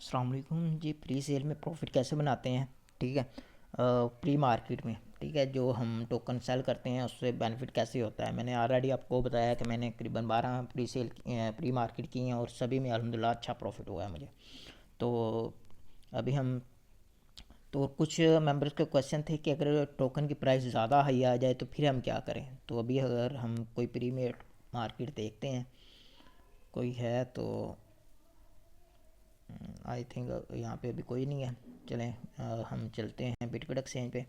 अस्सलाम वालेकुम जी। Pre sale में प्रॉफिट कैसे बनाते हैं? ठीक है। प्री मार्केट में, ठीक है, जो हम टोकन सेल करते हैं उससे बेनिफिट कैसे होता है, मैंने ऑलरेडी आपको बताया कि मैंने करीबन 12 प्री सेल प्री मार्केट की हैं और सभी में अल्हम्दुलिल्लाह अच्छा प्रॉफिट हुआ है मुझे। तो अभी हम तो कुछ मेंबर्स के क्वेश्चन थे कि अगर टोकन की प्राइस ज़्यादा हाई आ जाए तो फिर हम क्या करें। तो अभी अगर हम कोई प्री मार्केट देखते हैं, कोई है तो आई थिंक यहाँ पे अभी कोई नहीं है। चलें, हम चलते हैं बिटकॉइन एक्सचेंज पे।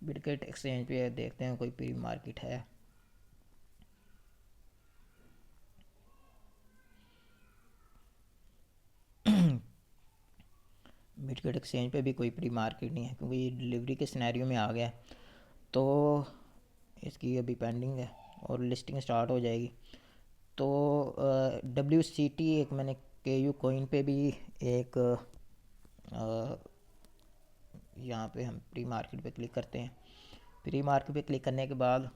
बिटकॉइन एक्सचेंज पे देखते हैं कोई प्री मार्केट है। बिटकॉइन एक्सचेंज पे भी कोई प्री मार्केट नहीं है क्योंकि ये डिलीवरी के सिनेरियो में आ गया है। तो इसकी अभी पेंडिंग है और लिस्टिंग स्टार्ट हो जाएगी। तो WCT एक मैंने KU कोइन पे भी एक यहाँ पे हम प्री मार्केट पे क्लिक करते हैं। प्री मार्केट पे क्लिक करने के बाद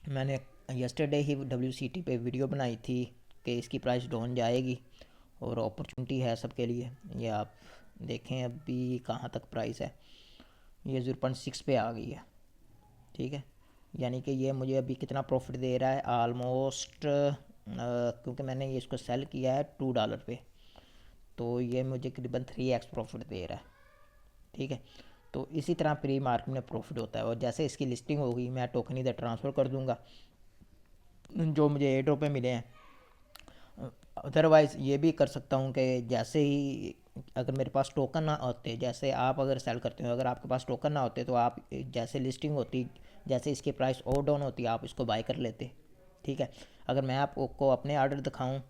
मैंने यस्टरडे ही WCT पे वीडियो बनाई थी कि इसकी प्राइस डाउन जाएगी और अपॉर्चुनिटी है सबके लिए। ये आप देखें अभी कहाँ तक प्राइस है, ये 0.6 पे आ गई है। ठीक है, यानी कि ये मुझे अभी कितना प्रॉफिट दे रहा है आलमोस्ट, क्योंकि मैंने ये इसको सेल किया है $2 पे, तो ये मुझे करीबन 3x प्रॉफिट दे रहा है। ठीक है, तो इसी तरह प्री मार्केट में प्रॉफिट होता है और जैसे इसकी लिस्टिंग होगी मैं टोकन इधर ट्रांसफ़र कर दूंगा जो मुझे एयर ड्रॉप पे मिले हैं। अदरवाइज़ ये भी कर सकता हूँ कि जैसे ही अगर मेरे पास टोकन ना होते, जैसे आप अगर सेल करते हो, अगर आपके पास टोकन ना होते तो आप जैसे लिस्टिंग होती, जैसे इसकी प्राइस और डाउन होती आप इसको बाय कर लेते। ठीक है, अगर मैं आपको अपने ऑर्डर दिखाऊं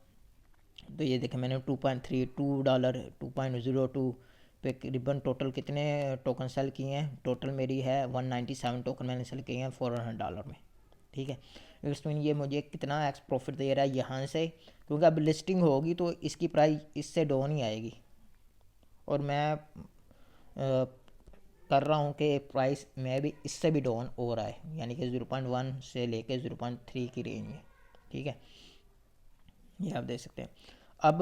तो ये देखें मैंने 2.3 $2 2.02 पे करीबन टोटल कितने टोकन सेल किए हैं। टोटल मेरी है 197 टोकन मैंने सेल किए हैं $400 में। ठीक है, इसमें ये मुझे कितना एक्स प्रॉफिट दे रहा है यहाँ से, क्योंकि अब लिस्टिंग होगी तो इसकी प्राइस इससे डाउन ही आएगी और मैं कर रहा हूँ कि प्राइस में भी इससे भी डाउन हो रहा है, यानी कि 0.1 से लेके 0.3 की रेंज में। ठीक है, ये आप देख सकते हैं। अब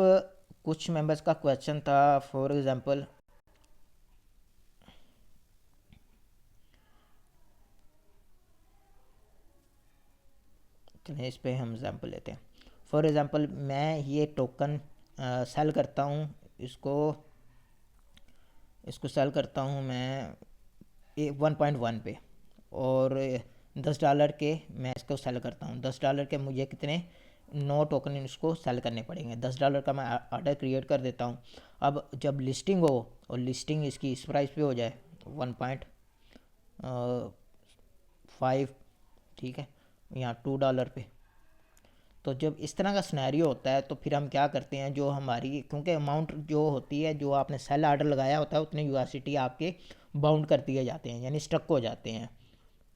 कुछ मेंबर्स का क्वेश्चन था, फॉर एग्ज़ाम्पल चलिए इस पे हम एग्ज़ाम्पल लेते हैं। फॉर एग्ज़ाम्पल मैं ये टोकन सेल करता हूँ, इसको इसको सेल करता हूँ मैं 1.1 पे और $10 के मैं इसको सेल करता हूँ। $10 के मुझे कितने 9 टोकन इसको सेल करने पड़ेंगे। $10 का मैं ऑर्डर क्रिएट कर देता हूँ। अब जब लिस्टिंग हो और लिस्टिंग इसकी इस प्राइस पे हो जाए 1.5, ठीक है, यहाँ $2 पे, तो जब इस तरह का सिनेरियो होता है तो फिर हम क्या करते हैं, जो हमारी क्योंकि अमाउंट जो होती है, जो आपने सेल ऑर्डर लगाया होता है उतने यूएसडीटी आपके बाउंड कर दिए जाते हैं, यानी स्टक हो जाते हैं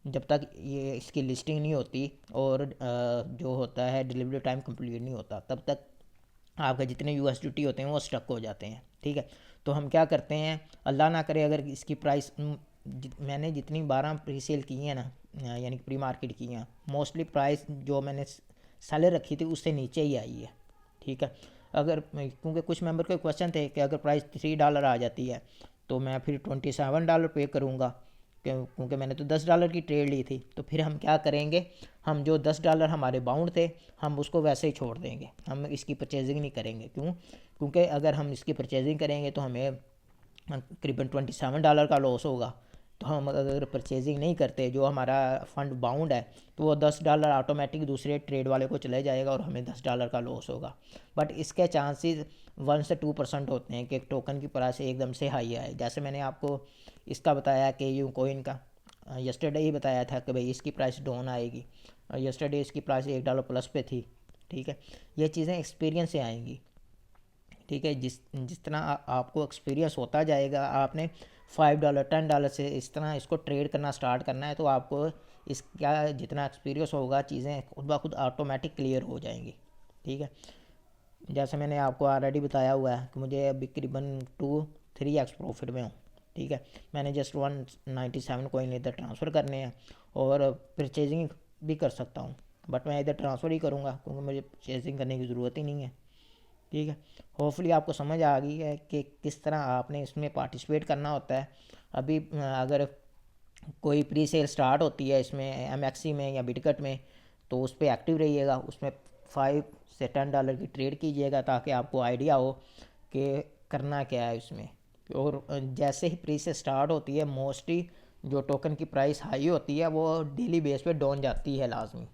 जब तक ये इसकी लिस्टिंग नहीं होती और जो होता है डिलीवरी टाइम कंप्लीट नहीं होता तब तक आपके जितने यूएसडीटी होते हैं वो स्टक हो जाते हैं। ठीक है, तो हम क्या करते हैं, अल्लाह ना करे अगर इसकी प्राइस मैंने जितनी 12 प्री सेल की हैं ना, यानी प्री मार्केट की हैं, मोस्टली प्राइस जो मैंने सेलर रखी थी उससे नीचे ही आई है। ठीक है, अगर क्योंकि कुछ मेंबर के क्वेश्चन थे कि अगर प्राइस $3 आ जाती है तो मैं फिर $27 पे करूँगा, क्योंकि मैंने तो $10 की ट्रेड ली थी। तो फिर हम क्या करेंगे, हम जो $10 हमारे बाउंड थे हम उसको वैसे ही छोड़ देंगे, हम इसकी परचेजिंग नहीं करेंगे। क्यों? क्योंकि अगर हम इसकी परचेजिंग करेंगे तो हमें करीबन $27 का लॉस होगा। तो हम अगर परचेजिंग नहीं करते, जो हमारा फ़ंड बाउंड है, तो वो $10 ऑटोमेटिक दूसरे ट्रेड वाले को चले जाएगा और हमें $10 का लॉस होगा। बट इसके चांसेस 1 से 2% होते हैं कि एक टोकन की प्राइस एकदम से हाई आए। जैसे मैंने आपको इसका बताया कि यू कोइन का यस्टरडे ही बताया था कि भाई इसकी प्राइस डाउन आएगी, यस्टरडे इसकी प्राइस $1 प्लस पे थी। ठीक है, ये चीज़ें एक्सपीरियंस से आएंगी। ठीक है, जिस जिस तरह आपको एक्सपीरियंस होता जाएगा, आपने $5 $10 से इस तरह इसको ट्रेड करना स्टार्ट करना है, तो आपको इसका जितना एक्सपीरियंस होगा चीज़ें खुद ब खुद ऑटोमेटिक क्लियर हो जाएंगी। ठीक है, जैसे मैंने आपको ऑलरेडी बताया हुआ है कि मुझे अभी करीबन 2-3x प्रॉफिट में हूँ। ठीक है, मैंने जस्ट 197 कोइन इधर ट्रांसफ़र करने हैं और परचेजिंग भी कर सकता हूँ, बट मैं इधर ट्रांसफ़र ही करूँगा क्योंकि मुझे परचेजिंग करने की ज़रूरत ही नहीं है। ठीक है, होपफुली आपको समझ आ गई है कि किस तरह आपने इसमें पार्टिसिपेट करना होता है। अभी अगर कोई प्री सेल स्टार्ट होती है इसमें एमएक्सी में या बिटकट में, तो उस पर एक्टिव रहिएगा, उसमें 5 से 10 डॉलर की ट्रेड कीजिएगा ताकि आपको आइडिया हो कि करना क्या है उसमें। और जैसे ही प्री से स्टार्ट होती है मोस्टली जो टोकन की प्राइस हाई होती है वो डेली बेस पे डाउन जाती है लाजमी।